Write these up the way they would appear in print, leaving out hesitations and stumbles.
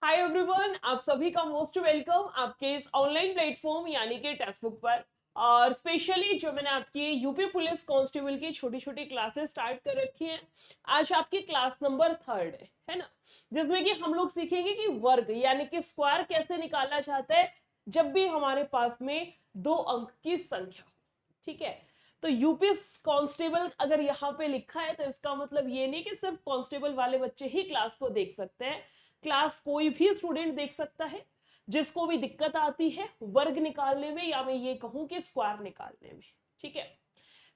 Hi everyone, आप सभी का मोस्ट वेलकम आपके इस ऑनलाइन प्लेटफॉर्म यानी कि टेक्स्ट बुक पर। और स्पेशली जो मैंने आपकी यूपी पुलिस कांस्टेबल की छोटी छोटी क्लासेस स्टार्ट कर रखी हैं, आज आपकी क्लास नंबर 3 है ना, जिसमें कि हम लोग सीखेंगे कि वर्ग यानी कि स्क्वायर कैसे निकाला जाता है जब भी हमारे पास में 2 अंक की संख्या हो। ठीक है, तो यूपी कांस्टेबल अगर यहाँ पे लिखा है तो इसका मतलब ये नहीं कि सिर्फ कांस्टेबल वाले बच्चे ही क्लास को देख सकते हैं। क्लास कोई भी स्टूडेंट देख सकता है जिसको भी दिक्कत आती है वर्ग निकालने में, या मैं ये कहूं कि स्क्वायर निकालने में। ठीक है,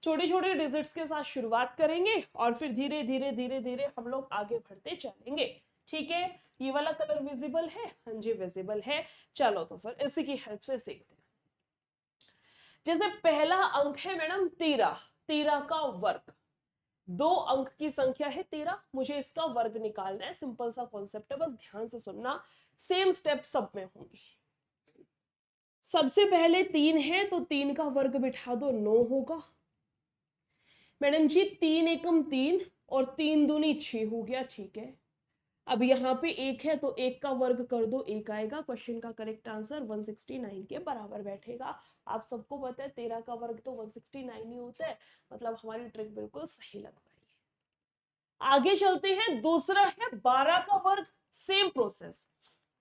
छोटे छोटे डिजिट्स के साथ शुरुआत करेंगे और फिर धीरे धीरे धीरे धीरे हम लोग आगे बढ़ते चलेंगे। ठीक है, ये वाला कलर विजिबल है? हाँ जी विजिबल है। चलो तो फिर इसी की हेल्प से सीखते हैं। जैसे पहला अंक है मैडम 13, 13 का वर्ग। 2 अंक की संख्या है 13, मुझे इसका वर्ग निकालना है। सिंपल सा कॉन्सेप्ट है, बस ध्यान से सुनना। सेम स्टेप सब में होंगे। सबसे पहले 3 है तो 3 का वर्ग बिठा दो, 9 होगा। मैडम जी 3 एकम 3 और 3 दूनी 6 हो गया। ठीक है, अब यहाँ पे 1 है तो 1 का वर्ग कर दो, 1 आएगा। क्वेश्चन का करेक्ट आंसर 169 के बराबर बैठेगा। आप सबको पता है 13 का वर्ग तो 169 ही होता है, मतलब हमारी ट्रिक बिल्कुल सही लग पाई है। आगे चलते हैं, दूसरा है 12 का वर्ग। सेम प्रोसेस,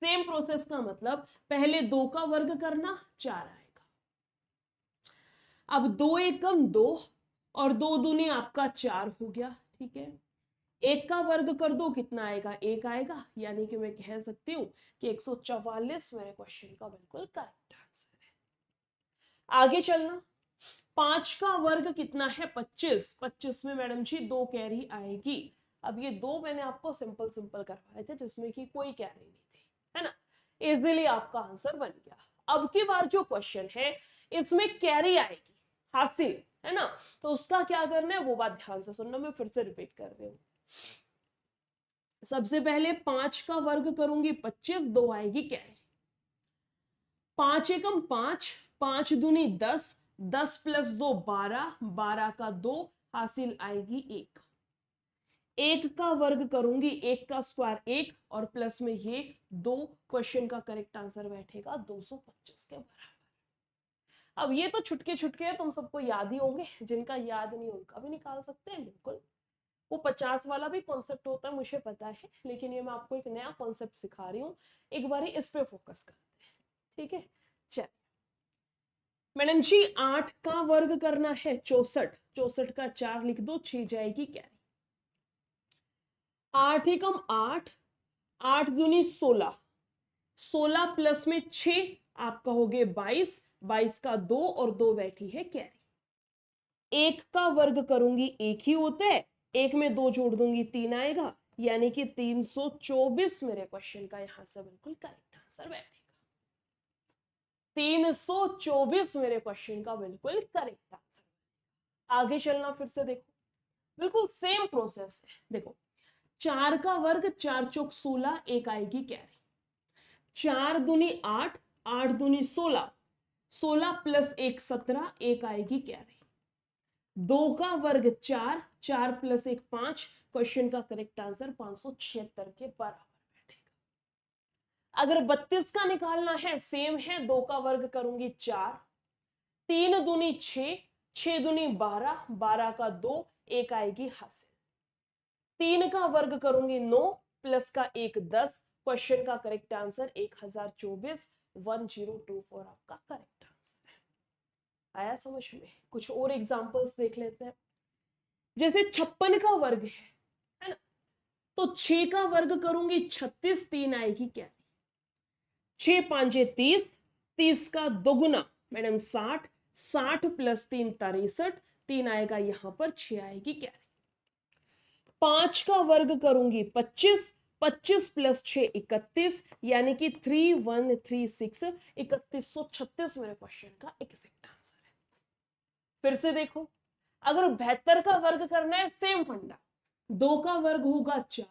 सेम प्रोसेस का मतलब पहले 2 का वर्ग करना, 4 आएगा। अब 2 एकम 2 और 2 दूनी आपका 4 हो गया। ठीक है, 1 का वर्ग कर दो, कितना आएगा? 1 आएगा। यानी कि मैं कह सकती हूँ कि 144 मेरे क्वेश्चन का बिल्कुल करेक्ट आंसर है। आगे चलना, 5 का वर्ग कितना है? 25। 25 में मैडम जी 2 कैरी आएगी। अब ये 2 मैंने आपको सिंपल सिंपल करवाए थे जिसमें कि कोई कैरी नहीं थी, है ना। इजीली आपका आंसर बन गया। अब की बार जो क्वेश्चन है इसमें कैरी आएगी, हासिल, है ना। तो उसका क्या करना है वो बात ध्यान से सुनना, मैं फिर से रिपीट कर रही हूँ। सबसे पहले 5 का वर्ग करूंगी 25, 2 आएगी कैरी। 5 एकम 5, 5 दूनी 10, 10 प्लस 2 12, 12 का 2 हासिल आएगी 1। 1 का वर्ग करूंगी, 1 का स्क्वायर 1 और प्लस में ये 2। क्वेश्चन का करेक्ट आंसर बैठेगा 225 के बराबर। अब ये तो छुटके छुटके है, तुम सबको याद ही होंगे। जिनका याद नहीं उनका भी निकाल सकते हैं बिल्कुल। वो 50 वाला भी कॉन्सेप्ट होता है मुझे पता है, लेकिन ये मैं आपको एक नया कॉन्सेप्ट सिखा रही हूँ। एक बार इस पे फोकस करते हैं। ठीक है, चल मैडम जी 8 का वर्ग करना है 64, 64 का 4 लिख दो, 6 जाएगी कैरी। 8 एकम 8, 8 दूनी 16, 16 प्लस में 6 आप कहोगे 22, 22 का 2 और 2 बैठी है कैरी। 1 का वर्ग करूंगी, 1 ही होता है, 1 में 2 जोड़ दूंगी 3 आएगा। यानी कि 324 मेरे क्वेश्चन का यहां से बिल्कुल करेक्ट आंसर बैठेगा। 324 मेरे क्वेश्चन का बिल्कुल करेक्ट आंसर। आगे चलना, फिर से देखो, बिल्कुल सेम प्रोसेस है। देखो 4 का वर्ग 4 चौक 16, 1 आएगी कैरी। 4 दूनी 8, 8 दूनी 16, 16 प्लस 1 17, 1 आएगी कैरी। 2 का वर्ग 4, 4 प्लस 1 5। क्वेश्चन का करेक्ट आंसर 576 के बराबर बैठेगा। अगर 32 का निकालना है, सेम है, 2 का वर्ग करूंगी 4, 3 दूनी 6, 6 दूनी 12, 12 का 2, 1 आएगी हासिल। 3 का वर्ग करूंगी 9 प्लस का 1 10। क्वेश्चन का करेक्ट आंसर 1024, 1024 आपका करेक्ट आंसर है। आया समझ में? कुछ और एग्जांपल्स देख लेते हैं। जैसे 56 का वर्ग है ना, तो 6 का वर्ग करूंगी 36, 3 आएगी कैरी। 6 5 30, 30 का दोगुना मैडम 60, 60 प्लस 3 63, 3 आएगा यहां पर, 6 आएगी कैरी। 5 का वर्ग करूंगी 25, 25 प्लस 6 31, यानी कि 3136, 3136 मेरे क्वेश्चन का एग्जैक्ट आंसर है। फिर से देखो, अगर 72 का वर्ग करना है, सेम फंडा। 2 का वर्ग होगा 4,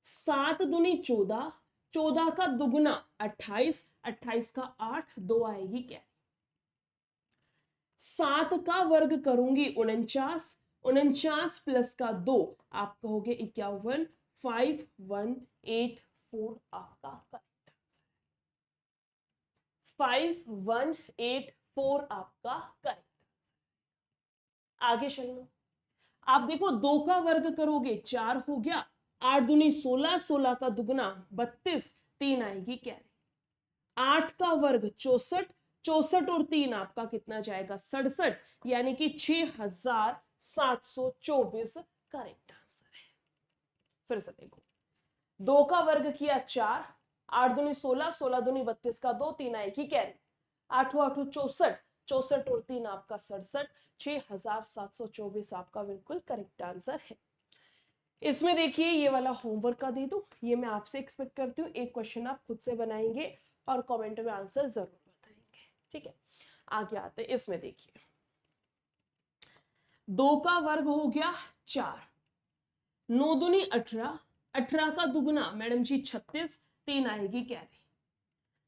7 दूनी 14, 14 का दुगुना 28, 28 का 8, 2 आएगी कैरी। 7 का वर्ग करूंगी 49, 49 प्लस का 2 आप कहोगे 51, 5185, 5184 आपका करेक्ट आंसर है। 5184 आपका करेक्ट आंसर। आगे चलना, आप देखो 2 का वर्ग करोगे 4 हो गया, 8 दूनी 16, 16 का दुगना 32, 3 आएगी कैरी। 8 का वर्ग 64, 64 और 3 आपका कितना जाएगा 67, यानी कि 6724 करेक्ट आंसर है। फिर से देखो, 2 का वर्ग किया 4, 8 दूनी 16, 16 दूनी 32 का 2, 3 आएगी कैरी। 8 8 64, 64 और 3 आपका 67, 6724 आपका बिल्कुल करेक्ट आंसर है। इसमें देखिए ये वाला होमवर्क का दे दो, ये मैं आपसे एक्सपेक्ट करती हूँ। एक क्वेश्चन आप खुद से बनाएंगे और कमेंट में आंसर जरूर बताएंगे, ठीक है। आगे आते हैं, इसमें देखिए 2 का वर्ग हो गया 4, 9 दूनी 18, 18 का दुगना मैडम जी 36, 3 आएगी कैरी।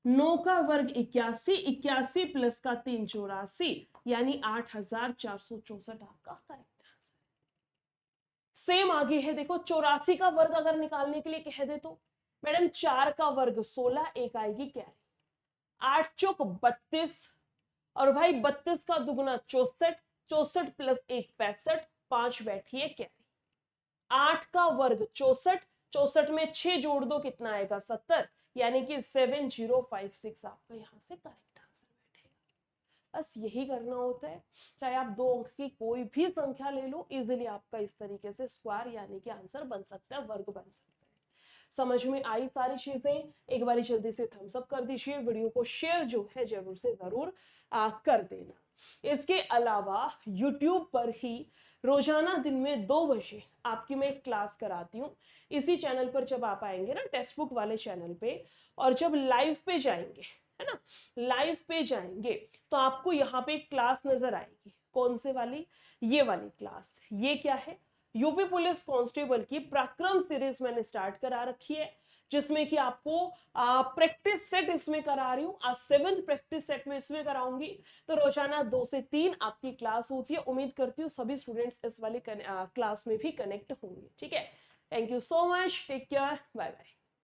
9 का वर्ग 81, 81 प्लस का 3 84, यानी 8464 आपका करेक्ट आंसर। सेम आगे है, देखो 84 का वर्ग अगर निकालने के लिए कह दे तो मैडम 4 का वर्ग 16, एक आएगी कैरी। 8 चौक 32, और भाई 32 का दुगना 64, 64 प्लस 1 65, 5 बैठी है कैरी। 8 का वर्ग 64, 64 में 6 जोड़ दो कितना आएगा 70, यानी कि 7056 आपका यहां से करेक्ट आंसर बैठेगा। बस यही करना होता है, चाहे आप 2 अंक की कोई भी संख्या ले लो, इजीली आपका इस तरीके से स्क्वायर यानी कि आंसर बन सकता है, वर्ग बन सकता है। समझ में आई सारी चीजें? एक बारी जल्दी से थम्स अप कर दीजिए, वीडियो को शेयर जो है जरूर से जरूर कर देना। इसके अलावा YouTube पर ही रोजाना दिन में 2 बजे आपकी मैं क्लास कराती हूँ। इसी चैनल पर जब आप आएंगे ना, टेक्स्ट बुक वाले चैनल पे, और जब लाइव पे जाएंगे, है ना, लाइव पे जाएंगे तो आपको यहाँ पे एक क्लास नजर आएगी। कौन से वाली? ये वाली क्लास। ये क्या है? यूपी पुलिस कांस्टेबल की पराक्रम सीरीज मैंने स्टार्ट करा रखी है, जिसमें कि आपको प्रैक्टिस सेट इसमें करा रही हूँ। आज 7th प्रैक्टिस सेट में इसमें कराऊंगी। तो रोजाना 2 से 3 आपकी क्लास होती है। उम्मीद करती हूँ सभी स्टूडेंट्स इस वाली क्लास में भी कनेक्ट होंगे, ठीक है। Thank you so much, take care, bye bye.